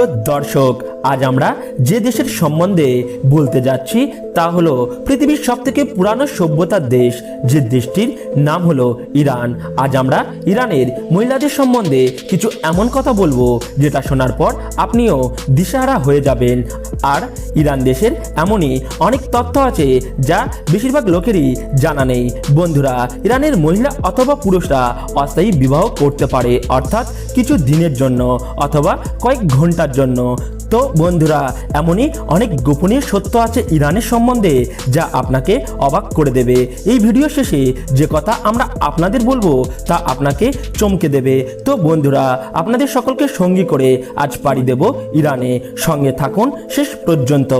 প্রিয় দর্শক, আজ আমরা যে দেশের সম্বন্ধে বলতে যাচ্ছি তা হলো পৃথিবীর সবথেকে পুরানো সভ্যতার দেশ, যে দেশটির নাম হলো ইরান। আজ আমরা ইরানের মহিলাদের সম্বন্ধে কিছু এমন কথা বলবো যেটা শোনার পর আপনিও দিশেহারা হয়ে যাবেন। আর ইরান দেশের এমনই অনেক তথ্য আছে যা বেশিরভাগ লোকেরই জানা নেই। বন্ধুরা, ইরানের মহিলা অথবা পুরুষরা অস্থায়ী বিবাহ করতে পারে, অর্থাৎ কিছু দিনের জন্য অথবা কয়েক ঘন্টার জন্য। তো বন্ধুরা, এমনই অনেক গোপনীয় সত্য আছে ইরানের সম্বন্ধে যা আপনাকে অবাক করে দেবে। এই ভিডিও শেষে যে কথা আমরা আপনাদের বলবো তা আপনাকে চমকে দেবে। তো বন্ধুরা, আপনাদের সকলকে সঙ্গী করে আজ পাড়ি দেব ইরানে। সঙ্গে থাকুন শেষ পর্যন্ত।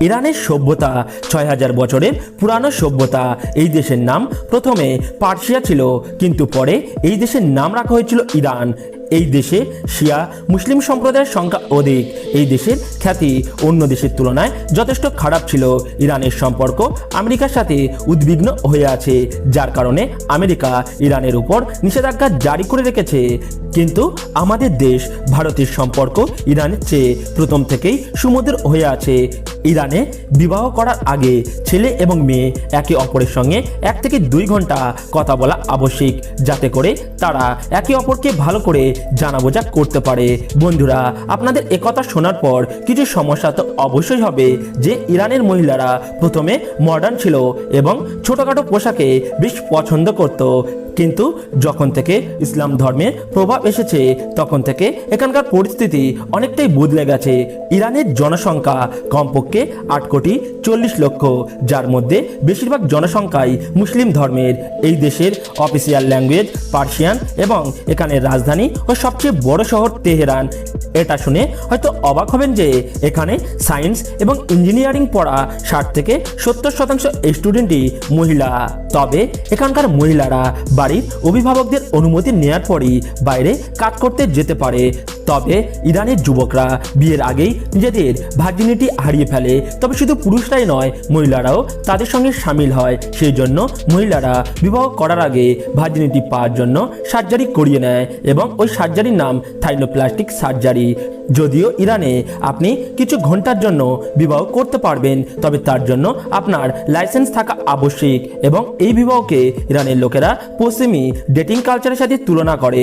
ইরানের সভ্যতা ৬০০০ বছরের পুরানো সভ্যতা। এই দেশের নাম প্রথমে পার্সিয়া ছিল, কিন্তু পরে এই দেশের নাম রাখা হয়েছিল ইরান। এই দেশে শিয়া মুসলিম সম্প্রদায়ের সংখ্যা অধিক। এই দেশের খ্যাতি অন্য দেশের তুলনায় যথেষ্ট খারাপ ছিল। ইরানের সম্পর্ক আমেরিকার সাথে উদ্বিগ্ন হয়ে আছে, যার কারণে আমেরিকা ইরানের উপর নিষেধাজ্ঞা জারি করে রেখেছে। কিন্তু আমাদের দেশ ভারতের সম্পর্ক ইরানের চেয়ে প্রথম থেকেই সুমধুর হয়ে আছে। ইরানে বিবাহ করার আগে ছেলে এবং মেয়ে একে অপরের সঙ্গে 1 থেকে 2 ঘন্টা কথা বলা আবশ্যিক, যাতে করে তারা একে অপরকে ভালো করে জানা বোঝা করতে পারে। বন্ধুরা, আপনাদের একথা শোনার পর কিছু সমস্যা তো অবশ্যই হবে যে ইরানের মহিলারা প্রথমে মডার্ন ছিল এবং ছোটখাটো পোশাকে বেশ পছন্দ করত, কিন্তু যখন থেকে ইসলাম ধর্মের প্রভাব এসেছে তখন থেকে এখানকার পরিস্থিতি অনেকটাই বদলে গেছে। ইরানের জনসংখ্যা কমপক্ষে 8,40,00,000, যার মধ্যে বেশিরভাগ জনসংখ্যাই মুসলিম ধর্মের। এই দেশের অফিসিয়াল ল্যাঙ্গুয়েজ পার্সিয়ান এবং এখানের রাজধানী ও সবচেয়ে বড় শহর তেহরান। এটা শুনে হয়তো অবাক হবেন যে এখানে সায়েন্স এবং ইঞ্জিনিয়ারিং পড়া 60 থেকে 70% স্টুডেন্টই মহিলা। তবে এখানকার মহিলারা বাড়ির অভিভাবকদের অনুমতি নেওয়ার পরই বাইরে কাজ করতে যেতে পারে। তবে ইরানের যুবকরা বিয়ের আগেই নিজেদের ভার্জিনিটি হারিয়ে ফেলে। তবে শুধু পুরুষরাই নয়, মহিলারাও তাদের সঙ্গে সামিল হয়। সেই জন্য মহিলারা বিবাহ করার আগে ভার্জিনিটি পাওয়ার জন্য সার্জারি করিয়ে নেয় এবং ওই সার্জারির নাম থাইনোপ্লাস্টিক সার্জারি। যদিও ইরানে আপনি কিছু ঘন্টার জন্য বিবাহ করতে পারবেন, তবে তার জন্য আপনার লাইসেন্স থাকা আবশ্যিক। এবং এই বিবাহকে ইরানের লোকেরা পশ্চিমী ডেটিং কালচারের সাথে তুলনা করে।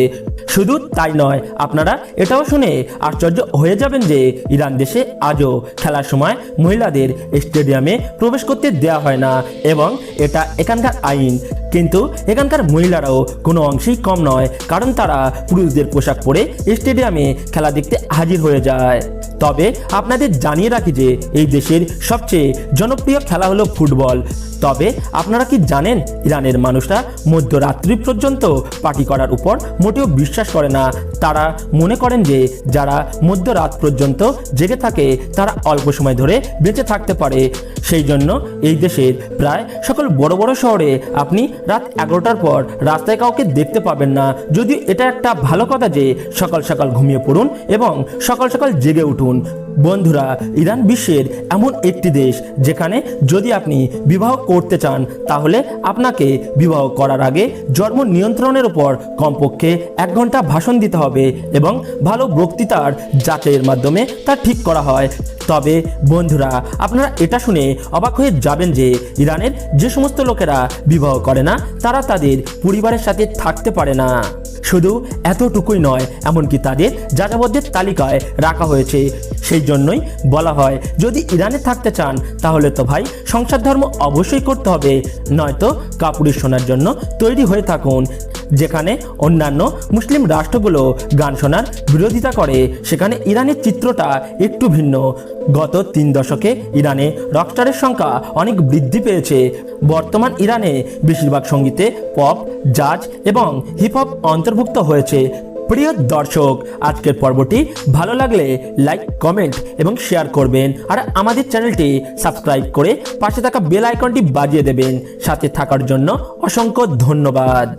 শুধু তাই নয়, আপনারা এটাও শুনে আশ্চর্য হয়ে যাবেন যে ইরান দেশে আজও খেলার সময় মহিলাদের স্টেডিয়ামে প্রবেশ করতে দেওয়া হয় না এবং এটা এখানকার আইন। কিন্তু এখানকার মহিলারাও কোনো অংশেই কম নয়, কারণ তারা পুরুষদের পোশাক পরে স্টেডিয়ামে খেলা দেখতে হাজির হয়ে যায়। তবে আপনাদের জানিয়ে রাখি যে এই দেশের সবচেয়ে জনপ্রিয় খেলা হলো ফুটবল। তবে আপনারা কি জানেন, ইরানের মানুষরা মধ্যরাত্রি পর্যন্ত পার্টি করার উপর মোটেও বিশ্বাস করে না। তারা মনে করেন যে যারা মধ্যরাত পর্যন্ত জেগে থাকে তারা অল্প সময় ধরে বেঁচে থাকতে পারে। সেই জন্য এই দেশের প্রায় সকল বড় বড় শহরে আপনি রাত 11টার পর রাস্তায় কাউকে দেখতে পাবেন না। যদিও এটা একটা ভালো কথা যে সকাল সকাল ঘুমিয়ে পড়ুন এবং সকাল সকাল জেগে উঠুন। বন্ধুরা, ইরান বিশ্বের এমন একটি দেশ যেখানে যদি আপনি বিবাহ করতে চান তাহলে আপনাকে বিবাহ করার আগে জন্ম নিয়ন্ত্রণের উপর কমপক্ষে 1 ঘন্টা ভাষণ দিতে হবে এবং ভালো বক্তৃতার যাচাইয়ের মাধ্যমে তা ঠিক করা হয়। তবে বন্ধুরা, আপনারা এটা শুনে অবাক হয়ে যাবেন যে ইরানের যে সমস্ত লোকেরা বিবাহ করে না তারা তাদের পরিবারের সাথে থাকতে পারে না। শুধু এতটুকুই নয়, এমনকি তাদের যাযাবরদের তালিকায় রাখা হয়েছে। সেই জন্যই বলা হয়, যদি ইরানে থাকতে চান তাহলে তো ভাই সংসার ধর্ম অবশ্যই করতে হবে, নয়তো কাপুরুষ শোনার জন্য তৈরি হয়ে থাকুন। যেখানে অন্যান্য মুসলিম রাষ্ট্রগুলো গান শোনার বিরোধিতা করে, সেখানে ইরানের চিত্রটা একটু ভিন্ন। গত 3 দশকে ইরানে রকস্টারের সংখ্যা অনেক বৃদ্ধি পেয়েছে। বর্তমান ইরানে বেশিরভাগ সঙ্গীতে পপ, জাজ এবং হিপ হপ অন্তর্ভুক্ত হয়েছে। প্রিয় দর্শক, আজকের পর্বটি ভালো লাগলে লাইক, কমেন্ট এবং শেয়ার করবেন। আর আমাদের চ্যানেলটি সাবস্ক্রাইব করে পাশে থাকা বেল আইকনটি বাজিয়ে দেবেন। সাথে থাকার জন্য অসংখ্য ধন্যবাদ।